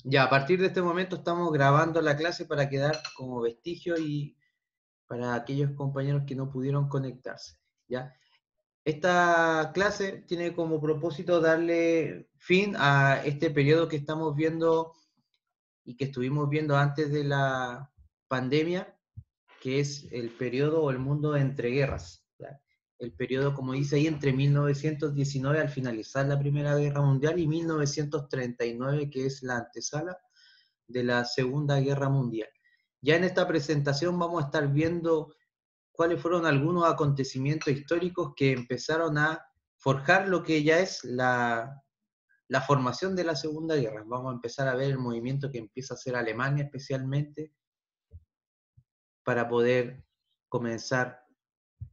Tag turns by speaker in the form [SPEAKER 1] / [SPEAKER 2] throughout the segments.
[SPEAKER 1] Ya, a partir de este momento estamos grabando la clase para quedar como vestigio y para aquellos compañeros que no pudieron conectarse. ¿Ya? Esta clase tiene como propósito darle fin a este periodo que estamos viendo y que estuvimos viendo antes de la pandemia, que es el periodo o el mundo entre guerras. ¿Ya? El periodo, como dice ahí, entre 1919 al finalizar la Primera Guerra Mundial y 1939, que es la antesala de la Segunda Guerra Mundial. Ya en esta presentación vamos a estar viendo cuáles fueron algunos acontecimientos históricos que empezaron a forjar lo que ya es la formación de la Segunda Guerra. Vamos a empezar a ver el movimiento que empieza a hacer Alemania especialmente para poder comenzar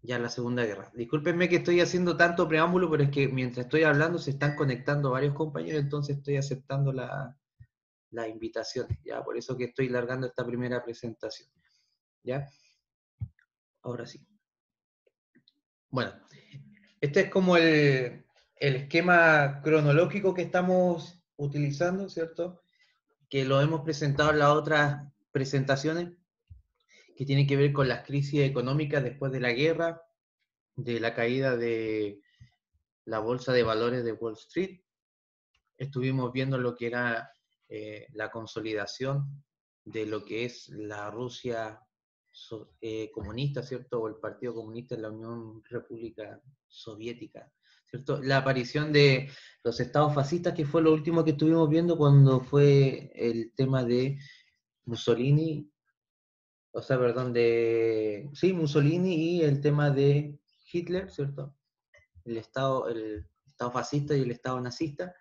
[SPEAKER 1] ya la Segunda Guerra. Discúlpenme que estoy haciendo tanto preámbulo, pero es que mientras estoy hablando se están conectando varios compañeros, entonces estoy aceptando las invitaciones, ya por eso que estoy largando esta primera presentación, ¿ya? Ahora sí. Bueno, este es como el esquema cronológico que estamos utilizando, ¿cierto? Que lo hemos presentado en las otras presentaciones, que tienen que ver con las crisis económicas después de la guerra, de la caída de la bolsa de valores de Wall Street. Estuvimos viendo lo que era la consolidación de lo que es la Rusia comunista, ¿cierto? O el Partido Comunista en la Unión República Soviética, ¿cierto? La aparición de los estados fascistas, que fue lo último que estuvimos viendo cuando fue el tema de Mussolini, o sea, perdón, sí, Mussolini y el tema de Hitler, ¿cierto? El estado fascista y el estado nazista.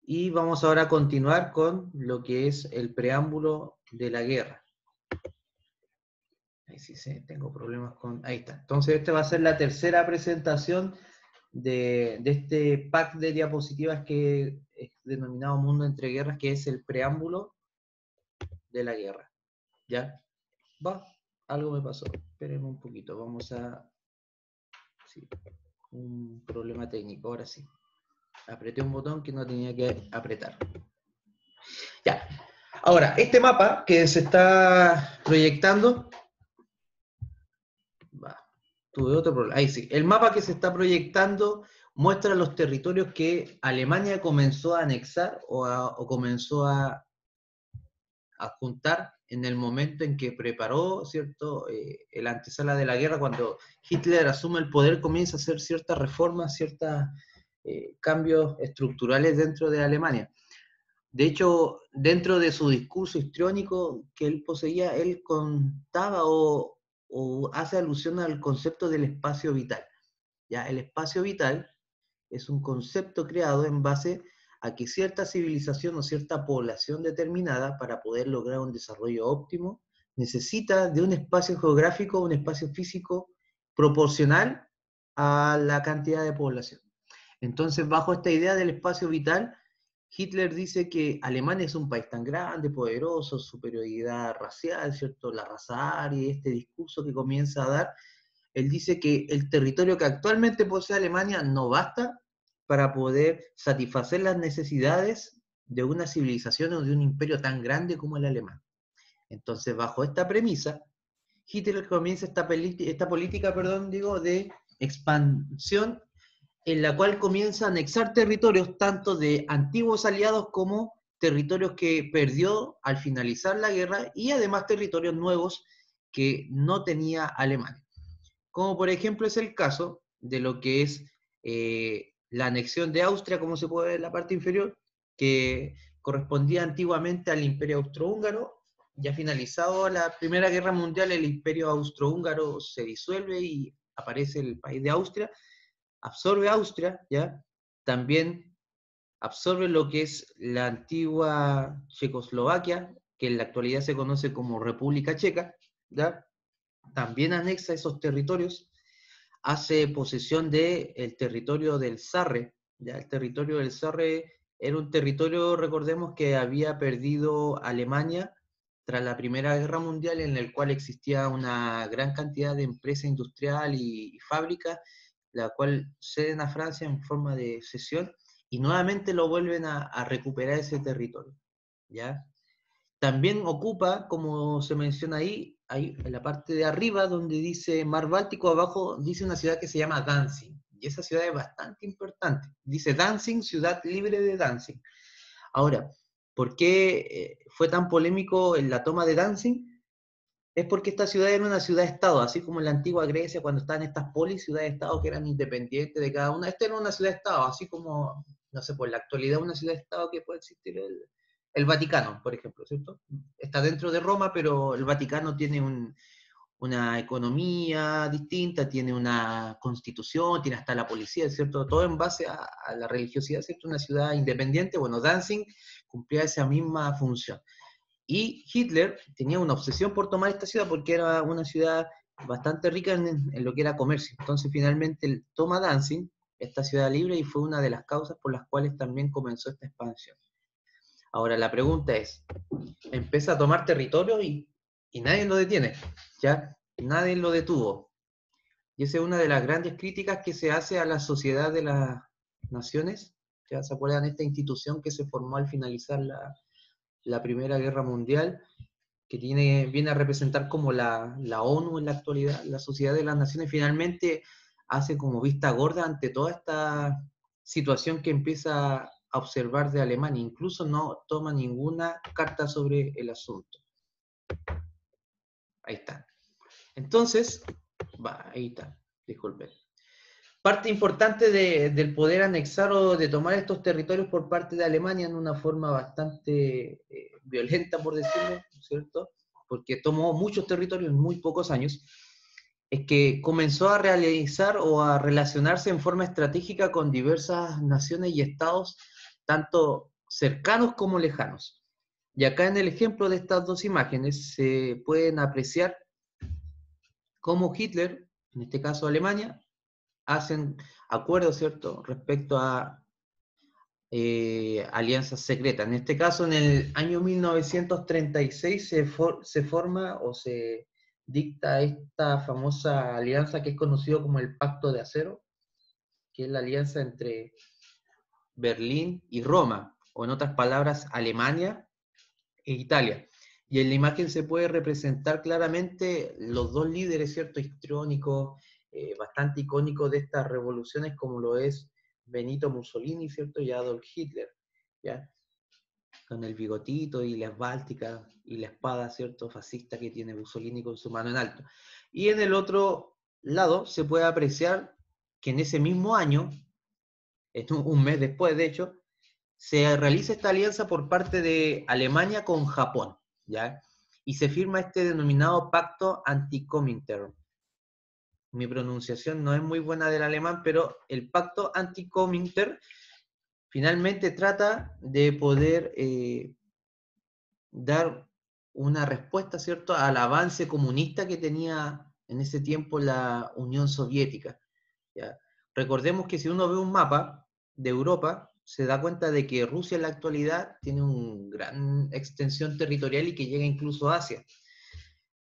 [SPEAKER 1] Y vamos ahora a continuar con lo que es el preámbulo de la guerra. Ahí sí, tengo problemas con... Ahí está. Entonces, esta va a ser la tercera presentación de este pack de diapositivas que es denominado Mundo entre Guerras, que es el preámbulo de la guerra. ¿Ya? Va, algo me pasó. Espérenme un poquito. Vamos a... Sí, un problema técnico. Ahora sí. Apreté un botón que no tenía que apretar. Ya. Ahora, este mapa que se está proyectando tuve otro problema. Ahí sí. El mapa que se está proyectando muestra los territorios que Alemania comenzó a anexar o comenzó a juntar en el momento en que preparó, ¿cierto? El antesala de la guerra, cuando Hitler asume el poder, comienza a hacer ciertas reformas, ciertos cambios estructurales dentro de Alemania. De hecho, dentro de su discurso histriónico que él poseía, él contaba o hace alusión al concepto del espacio vital. ¿Ya? El espacio vital es un concepto creado en base a que cierta civilización o cierta población determinada, para poder lograr un desarrollo óptimo, necesita de un espacio geográfico, un espacio físico proporcional a la cantidad de población. Entonces, bajo esta idea del espacio vital, Hitler dice que Alemania es un país tan grande, poderoso, superioridad racial, ¿cierto? La raza aria, este discurso que comienza a dar, él dice que el territorio que actualmente posee Alemania no basta para poder satisfacer las necesidades de una civilización o de un imperio tan grande como el alemán. Entonces, bajo esta premisa, Hitler comienza esta política, perdón, digo, de expansión, en la cual comienza a anexar territorios tanto de antiguos aliados como territorios que perdió al finalizar la guerra, y además territorios nuevos que no tenía Alemania, como por ejemplo es el caso de lo que es la anexión de Austria, como se puede ver en la parte inferior, que correspondía antiguamente al Imperio Austrohúngaro. Ya finalizado la Primera Guerra Mundial, el Imperio Austrohúngaro se disuelve y aparece el país de Austria, absorbe Austria, ¿ya? También absorbe lo que es la antigua Checoslovaquia, que en la actualidad se conoce como República Checa, ¿ya? También anexa esos territorios, hace posesión del territorio del Sarre. Ya el territorio del Sarre era un territorio, recordemos, que había perdido Alemania tras la Primera Guerra Mundial, en el cual existía una gran cantidad de empresa industrial y fábrica, la cual ceden a Francia en forma de cesión, y nuevamente lo vuelven a recuperar ese territorio. ¿ya? También ocupa, como se menciona ahí en la parte de arriba, donde dice Mar Báltico, abajo dice una ciudad que se llama Danzig. Y esa ciudad es bastante importante. Dice Danzig, ciudad libre de Danzig. Ahora, ¿por qué fue tan polémico en la toma de Danzig? Es porque esta ciudad era una ciudad-estado, así como en la antigua Grecia, cuando estaban estas polis, ciudades-estado que eran independientes de cada una. Esta era una ciudad-estado, así como, no sé, por la actualidad una ciudad-estado que puede existir el Vaticano, por ejemplo, ¿cierto? Está dentro de Roma, pero el Vaticano tiene una economía distinta, tiene una constitución, tiene hasta la policía, ¿cierto? Todo en base a la religiosidad, ¿cierto? Una ciudad independiente. Bueno, Danzig cumplía esa misma función. Y Hitler tenía una obsesión por tomar esta ciudad porque era una ciudad bastante rica en lo que era comercio. Entonces finalmente él toma Danzig, esta ciudad libre, y fue una de las causas por las cuales también comenzó esta expansión. Ahora la pregunta es, empieza a tomar territorio y nadie lo detiene, ¿ya? Nadie lo detuvo. Y esa es una de las grandes críticas que se hace a la sociedad de las naciones. ¿Ya se acuerdan esta institución que se formó al finalizar la Primera Guerra Mundial, que viene a representar como la ONU en la actualidad, la Sociedad de las Naciones, finalmente hace como vista gorda ante toda esta situación que empieza a observar de Alemania, incluso no toma ninguna carta sobre el asunto. Ahí está. Entonces, ahí está, disculpen. Parte importante del poder anexar o de tomar estos territorios por parte de Alemania en una forma bastante violenta, por decirlo, ¿cierto? Porque tomó muchos territorios en muy pocos años, es que comenzó a realizar o a relacionarse en forma estratégica con diversas naciones y estados, tanto cercanos como lejanos. Y acá en el ejemplo de estas dos imágenes se pueden apreciar cómo Hitler, en este caso Alemania, hacen acuerdos, ¿cierto?, respecto a alianzas secretas. En este caso, en el año 1936 se forma o se dicta esta famosa alianza que es conocido como el Pacto de Acero, que es la alianza entre Berlín y Roma, o en otras palabras, Alemania e Italia. Y en la imagen se puede representar claramente los dos líderes, ¿cierto?, histrónicos, bastante icónicos de estas revoluciones, como lo es Benito Mussolini, ¿cierto?, y Adolf Hitler, ¿ya? Con el bigotito y la esvástica y la espada, ¿cierto?, fascista que tiene Mussolini con su mano en alto. Y en el otro lado se puede apreciar que en ese mismo año, un mes después, de hecho, se realiza esta alianza por parte de Alemania con Japón, ¿ya? Y se firma este denominado Pacto Anti-Comintern. Mi pronunciación no es muy buena del alemán, pero el Pacto Anti-Comintern finalmente trata de poder dar una respuesta, ¿cierto?, al avance comunista que tenía en ese tiempo la Unión Soviética, ¿ya? Recordemos que si uno ve un mapa de Europa, se da cuenta de que Rusia en la actualidad tiene una gran extensión territorial y que llega incluso a Asia.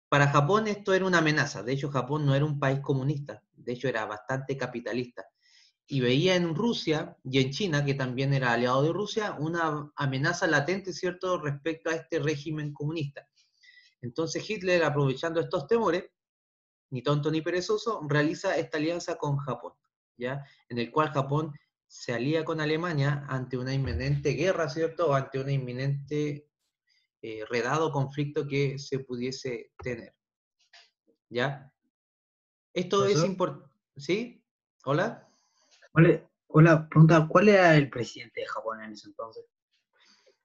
[SPEAKER 1] Para Japón esto era una amenaza. De hecho, Japón no era un país comunista, de hecho era bastante capitalista. Y veía en Rusia y en China, que también era aliado de Rusia, una amenaza latente, ¿cierto?, respecto a este régimen comunista. Entonces Hitler, aprovechando estos temores, ni tonto ni perezoso, realiza esta alianza con Japón, ¿ya? En el cual Japón se alía con Alemania ante una inminente guerra, ¿cierto? O ante una inminente redado conflicto que se pudiese tener, ¿ya? Esto es
[SPEAKER 2] Profesor,
[SPEAKER 1] importante, ¿sí? ¿Hola?
[SPEAKER 2] hola, pregunta, ¿cuál era el presidente de Japón en ese entonces?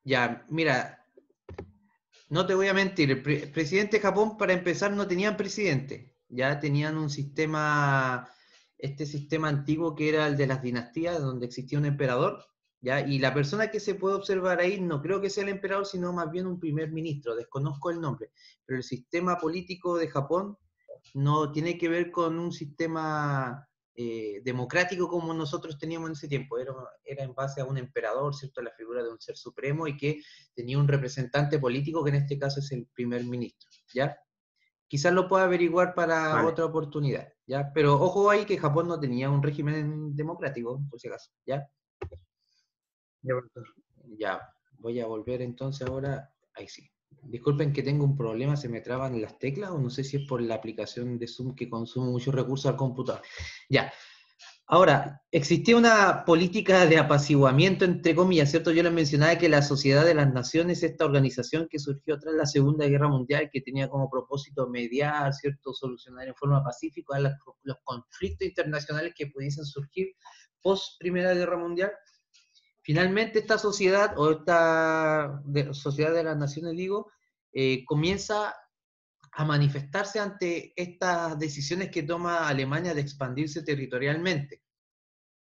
[SPEAKER 1] Ya, mira, no te voy a mentir, el presidente de Japón, para empezar, no tenían presidente, ya tenían un sistema, este sistema antiguo que era el de las dinastías, donde existía un emperador, ya, y la persona que se puede observar ahí no creo que sea el emperador, sino más bien un primer ministro, desconozco el nombre, pero el sistema político de Japón no tiene que ver con un sistema democrático como nosotros teníamos en ese tiempo, era en base a un emperador, ¿cierto?, a la figura de un ser supremo y que tenía un representante político que en este caso es el primer ministro, ¿ya? Quizás lo pueda averiguar para
[SPEAKER 2] Vale,
[SPEAKER 1] otra oportunidad, ¿ya? Pero ojo ahí que Japón no tenía un régimen democrático, por si acaso, ¿ya?
[SPEAKER 2] ya, profesor.
[SPEAKER 1] Ya. Voy a volver entonces ahora. Ahí sí. Disculpen que tengo un problema, se me traban las teclas o no sé si es por la aplicación de Zoom que consume muchos recursos al computador. Ya. Ahora, existía una política de apaciguamiento, entre comillas, ¿cierto? Yo les mencionaba que la Sociedad de las Naciones, esta organización que surgió tras la Segunda Guerra Mundial, que tenía como propósito mediar, ¿cierto? Solucionar en forma pacífica los conflictos internacionales que pudiesen surgir post Primera Guerra Mundial. Finalmente esta sociedad, o esta Sociedad de las Naciones, digo, comienza a manifestarse ante estas decisiones que toma Alemania de expandirse territorialmente,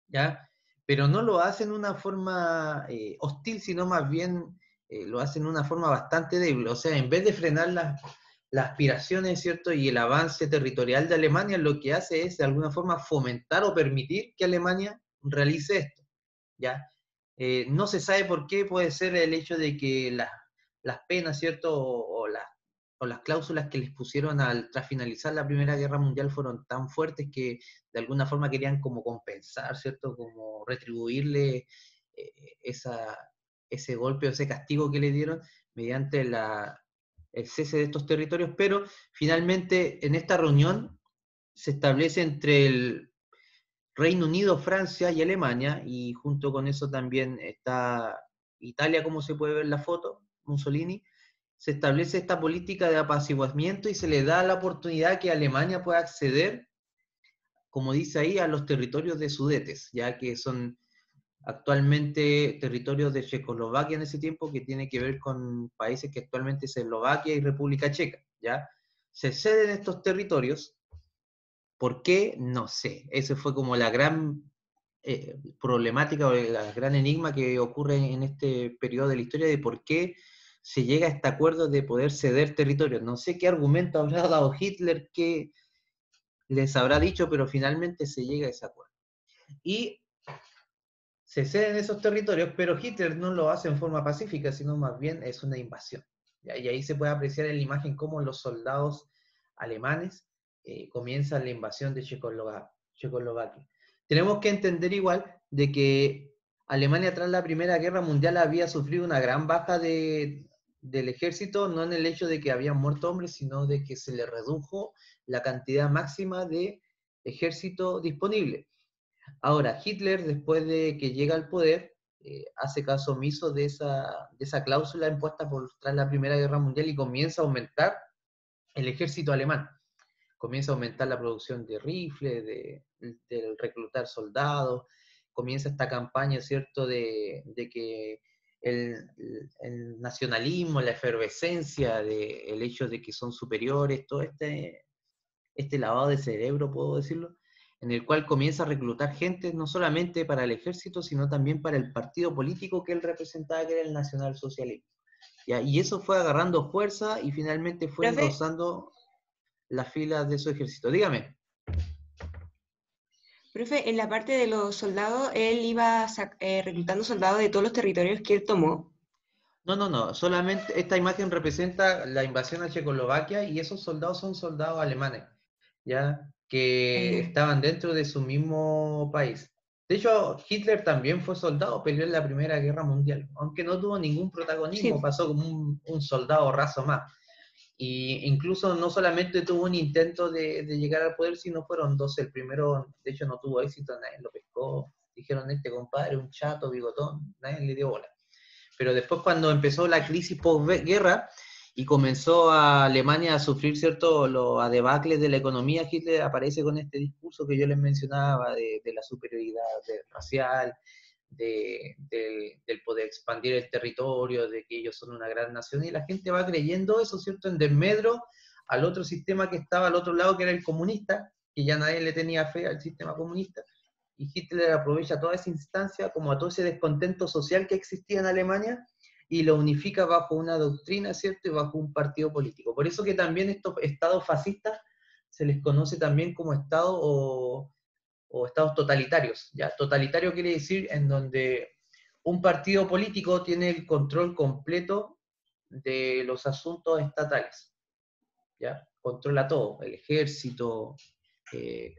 [SPEAKER 1] ¿ya? Pero no lo hace en una forma hostil, sino más bien lo hace en una forma bastante débil. O sea, en vez de frenar las aspiraciones, ¿cierto? Y el avance territorial de Alemania, lo que hace es de alguna forma fomentar o permitir que Alemania realice esto, ¿ya? No se sabe por qué, puede ser el hecho de que las penas, ¿cierto? O las cláusulas que les pusieron tras finalizar la Primera Guerra Mundial fueron tan fuertes que de alguna forma querían como compensar, ¿cierto? Como retribuirle esa, ese golpe o ese castigo que le dieron mediante el cese de estos territorios, pero finalmente en esta reunión se establece entre el Reino Unido, Francia y Alemania, y junto con eso también está Italia, como se puede ver en la foto, Mussolini, se establece esta política de apaciguamiento y se le da la oportunidad que Alemania pueda acceder, como dice ahí, a los territorios de Sudetes, ya que son actualmente territorios de Checoslovaquia en ese tiempo, que tiene que ver con países que actualmente es Eslovaquia y República Checa, ¿ya? Se ceden estos territorios. ¿Por qué? No sé. Esa fue como la gran problemática o el gran enigma que ocurre en este periodo de la historia de por qué se llega a este acuerdo de poder ceder territorios. No sé qué argumento habrá dado Hitler, qué les habrá dicho, pero finalmente se llega a ese acuerdo. Y se ceden esos territorios, pero Hitler no lo hace en forma pacífica, sino más bien es una invasión. ¿Ya? Y ahí se puede apreciar en la imagen cómo los soldados alemanes comienzan la invasión de Checoslovaquia. Tenemos que entender igual de que Alemania tras la Primera Guerra Mundial había sufrido una gran baja del ejército, no en el hecho de que habían muerto hombres, sino de que se le redujo la cantidad máxima de ejército disponible. Ahora, Hitler, después de que llega al poder, hace caso omiso de esa cláusula impuesta tras la Primera Guerra Mundial y comienza a aumentar el ejército alemán. Comienza a aumentar la producción de rifles, de reclutar soldados, comienza esta campaña, ¿cierto?, de que el nacionalismo, la efervescencia, el hecho de que son superiores, todo este lavado de cerebro, puedo decirlo, en el cual comienza a reclutar gente no solamente para el ejército, sino también para el partido político que él representaba, que era el nacionalsocialismo. ¿Ya? Y eso fue agarrando fuerza y finalmente fue
[SPEAKER 3] Profe,
[SPEAKER 1] engrosando las filas de su ejército. Dígame.
[SPEAKER 3] profe, en la parte de los soldados, él iba reclutando soldados de todos los territorios que él tomó.
[SPEAKER 1] No, no, no, solamente esta imagen representa la invasión a Checoslovaquia y esos soldados son soldados alemanes, ¿ya? Que
[SPEAKER 3] Allá.
[SPEAKER 1] estaban dentro de su mismo país. De hecho, Hitler también fue soldado, peleó en la Primera Guerra Mundial, aunque no tuvo ningún protagonismo,
[SPEAKER 3] Sí,
[SPEAKER 1] pasó como un soldado raso más. Y incluso no solamente tuvo un intento de llegar al poder, sino fueron dos. El primero, de hecho, no tuvo éxito, nadie lo pescó. Dijeron, este compadre, un chato, bigotón, nadie le dio bola. Pero después cuando empezó la crisis posguerra y comenzó a Alemania a sufrir cierto los adebacles de la economía, Hitler aparece con este discurso que yo les mencionaba de la superioridad racial, del poder expandir el territorio, de que ellos son una gran nación, y la gente va creyendo eso, ¿cierto?, en desmedro al otro sistema que estaba al otro lado, que era el comunista, que ya nadie le tenía fe al sistema comunista, y Hitler aprovecha toda esa instancia, como a todo ese descontento social que existía en Alemania, y lo unifica bajo una doctrina, ¿cierto?, y bajo un partido político. Por eso que también estos estados fascistas se les conoce también como estados o estados totalitarios, ¿ya? Totalitario quiere decir en donde un partido político tiene el control completo de los asuntos estatales, ¿ya? Controla todo, el ejército, eh,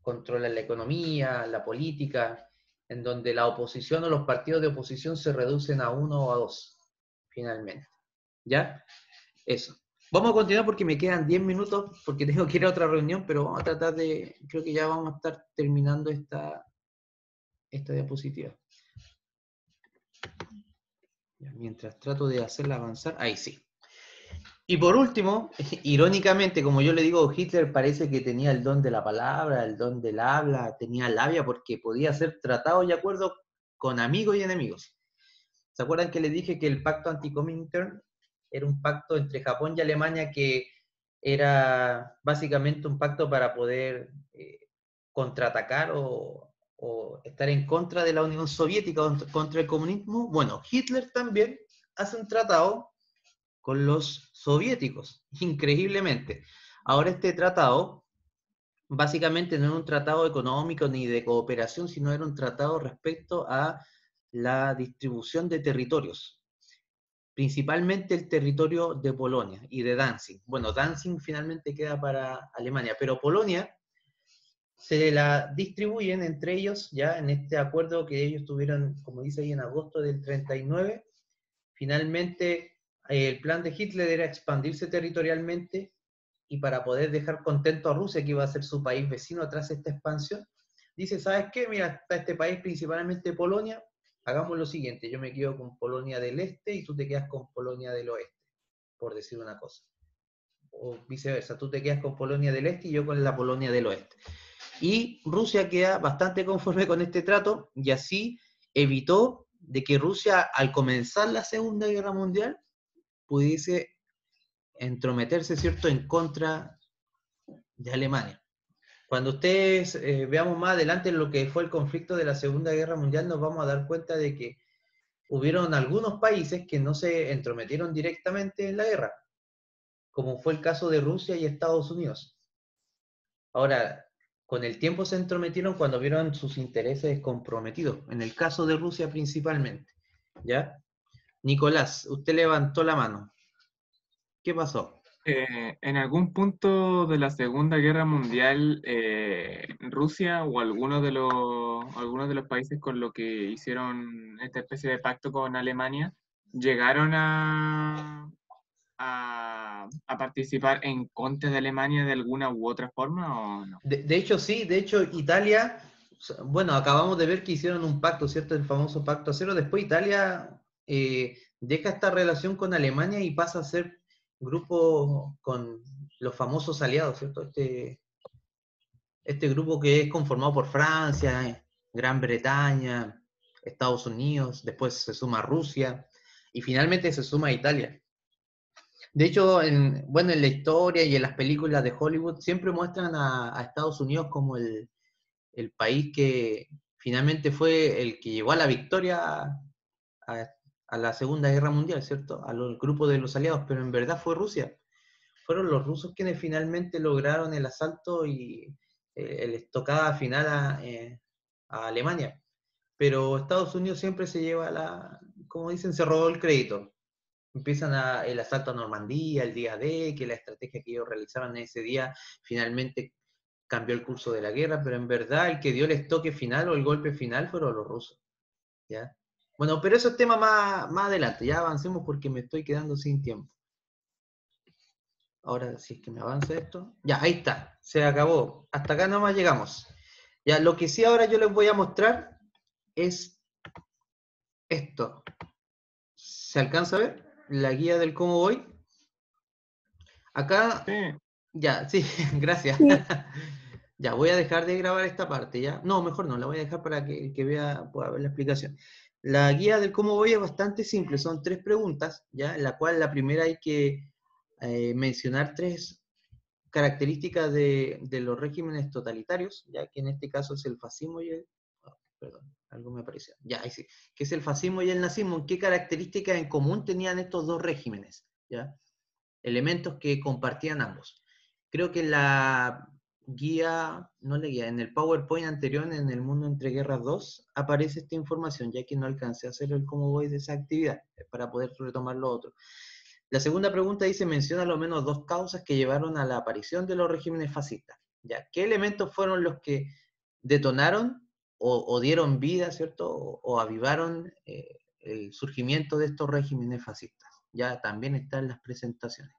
[SPEAKER 1] controla la economía, la política, en donde la oposición o los partidos de oposición se reducen a 1 o a 2, finalmente. ¿Ya? Eso. Vamos a continuar porque me quedan 10 minutos, porque tengo que ir a otra reunión, pero vamos a tratar de, creo que ya vamos a estar terminando esta diapositiva. Ya, mientras trato de hacerla avanzar, ahí sí. Y por último, irónicamente, como yo le digo, Hitler parece que tenía el don de la palabra, el don del habla, tenía labia porque podía hacer tratados y acuerdos con amigos y enemigos. ¿Se acuerdan que les dije que el pacto anti-Comintern era un pacto entre Japón y Alemania que era básicamente un pacto para poder contraatacar o estar en contra de la Unión Soviética, contra el comunismo? Bueno, Hitler también hace un tratado con los soviéticos, increíblemente. Ahora este tratado básicamente no era un tratado económico ni de cooperación, sino era un tratado respecto a la distribución de territorios, principalmente el territorio de Polonia y de Danzig. Bueno, Danzig finalmente queda para Alemania, pero Polonia se la distribuyen entre ellos ya en este acuerdo que ellos tuvieron, como dice ahí, en agosto del 39. Finalmente, el plan de Hitler era expandirse territorialmente y para poder dejar contento a Rusia, que iba a ser su país vecino tras esta expansión, dice, ¿sabes qué? Mira, está este país, principalmente Polonia, hagamos lo siguiente, yo me quedo con Polonia del Este y tú te quedas con Polonia del Oeste, por decir una cosa. O viceversa, tú te quedas con Polonia del Este y yo con la Polonia del Oeste. Y Rusia queda bastante conforme con este trato y así evitó de que Rusia, al comenzar la Segunda Guerra Mundial, pudiese entrometerse, ¿cierto?, en contra de Alemania. Cuando ustedes veamos más adelante lo que fue el conflicto de la Segunda Guerra Mundial, nos vamos a dar cuenta de que hubieron algunos países que no se entrometieron directamente en la guerra, como fue el caso de Rusia y Estados Unidos. Ahora, con el tiempo se entrometieron cuando vieron sus intereses comprometidos, en el caso de Rusia principalmente. ¿Ya? Nicolás, usted levantó la mano. ¿Qué pasó?
[SPEAKER 4] En algún punto de la Segunda Guerra Mundial, Rusia o algunos de los países con los que hicieron esta especie de pacto con Alemania llegaron a participar en contra de Alemania de alguna u otra forma, ¿o no?
[SPEAKER 1] De hecho, sí, de hecho, Italia, bueno, acabamos de ver que hicieron un pacto, ¿cierto? El famoso pacto acero. Después Italia deja esta relación con Alemania y pasa a ser grupo con los famosos aliados, ¿cierto? Este grupo que es conformado por Francia, Gran Bretaña, Estados Unidos, después se suma Rusia y finalmente se suma Italia. De hecho, en la historia y en las películas de Hollywood siempre muestran a Estados Unidos como el país que finalmente fue el que llevó a la victoria a la Segunda Guerra Mundial, ¿cierto? Al grupo de los aliados, pero en verdad fue Rusia. Fueron los rusos quienes finalmente lograron el asalto y el estocada final a Alemania. Pero Estados Unidos siempre se lleva como dicen, se robó el crédito. Empiezan el asalto a Normandía, el día D, que la estrategia que ellos realizaron ese día finalmente cambió el curso de la guerra, pero en verdad el que dio el estoque final o el golpe final fueron los rusos. ¿Ya? Bueno, pero eso es tema más adelante, ya avancemos porque me estoy quedando sin tiempo. Ahora, si es que me avanza esto. Ya, ahí está, se acabó. Hasta acá nomás llegamos. Ya, lo que sí ahora yo les voy a mostrar es esto. ¿Se alcanza a ver? La guía del cómo voy. Acá,
[SPEAKER 4] Sí.
[SPEAKER 1] ya, sí, gracias. Ya, voy a dejar de grabar esta parte, ¿ya? No, mejor no, la voy a dejar para que el que vea pueda ver la explicación. La guía del cómo voy es bastante simple, son 3 preguntas, ¿ya? En la cual la primera hay que mencionar 3 características de los regímenes totalitarios, ya que en este caso es el fascismo y el... oh, perdón, algo me apareció. Ya, ahí sí. Que es el fascismo y el nazismo. ¿Qué características en común tenían estos 2 regímenes? ¿Ya? Elementos que compartían ambos. Creo que en la guía, no la guía, en el PowerPoint anterior, en el Mundo entre Guerras 2, aparece esta información, ya que no alcancé a hacer el cómo voy de esa actividad, para poder retomar lo otro. La segunda pregunta dice, menciona al menos 2 causas que llevaron a la aparición de los regímenes fascistas. ¿Ya? ¿Qué elementos fueron los que detonaron o dieron vida, ¿cierto? O avivaron el surgimiento de estos regímenes fascistas. Ya también están las presentaciones.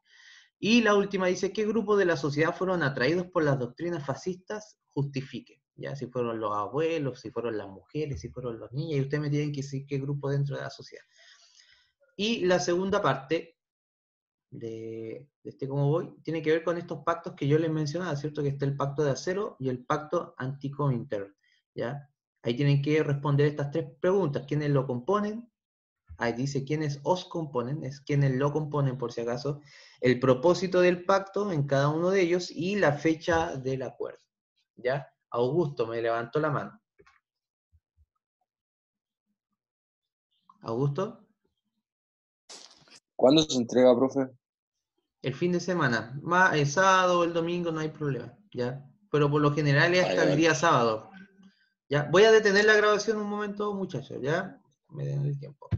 [SPEAKER 1] Y la última dice, ¿qué grupo de la sociedad fueron atraídos por las doctrinas fascistas? Justifique. Ya, si fueron los abuelos, si fueron las mujeres, si fueron los niños, y ustedes me tienen que decir qué grupo dentro de la sociedad. Y la segunda parte de este cómo voy, tiene que ver con estos pactos que yo les mencionaba, ¿cierto? Que está el pacto de acero y el pacto anti-Comintern, ¿ya? Ahí tienen que responder estas tres preguntas. ¿Quiénes lo componen? Ahí dice quiénes os componen, es quiénes lo componen por si acaso, el propósito del pacto en cada uno de ellos y la fecha del acuerdo, ¿ya? Augusto me levantó la mano. ¿Augusto?
[SPEAKER 5] ¿Cuándo se entrega, profe?
[SPEAKER 1] El fin de semana, más el sábado o el domingo no hay problema, ¿ya? Pero por lo general es hasta el día sábado. ¿Ya? Voy a detener la grabación un momento, muchachos, ¿ya? Me den el tiempo.